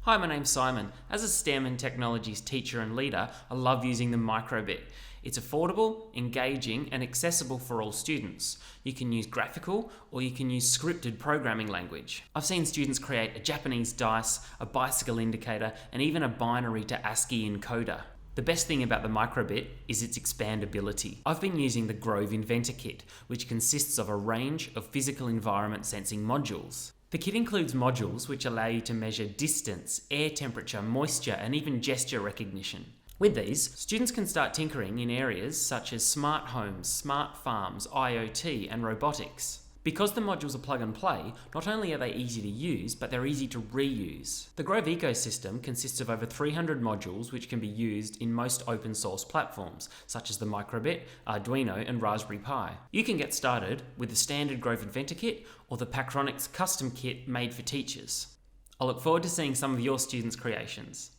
Hi, my name's Simon. As a STEM and technologies teacher and leader, I love using the Microbit. It's affordable, engaging, and accessible for all students. You can use graphical or you can use scripted programming language. I've seen students create a Japanese dice, a bicycle indicator, and even a binary to ASCII encoder. The best thing about the Microbit is its expandability. I've been using the Grove Inventor Kit, which consists of a range of physical environment sensing modules. The kit includes modules which allow you to measure distance, air temperature, moisture, and even gesture recognition. With these, students can start tinkering in areas such as smart homes, smart farms, IoT, and robotics. Because the modules are plug and play, not only are they easy to use, but they're easy to reuse. The Grove ecosystem consists of over 300 modules which can be used in most open source platforms, such as the Microbit, Arduino, and Raspberry Pi. You can get started with the standard Grove Inventor Kit or the Pakronics custom kit made for teachers. I look forward to seeing some of your students' creations.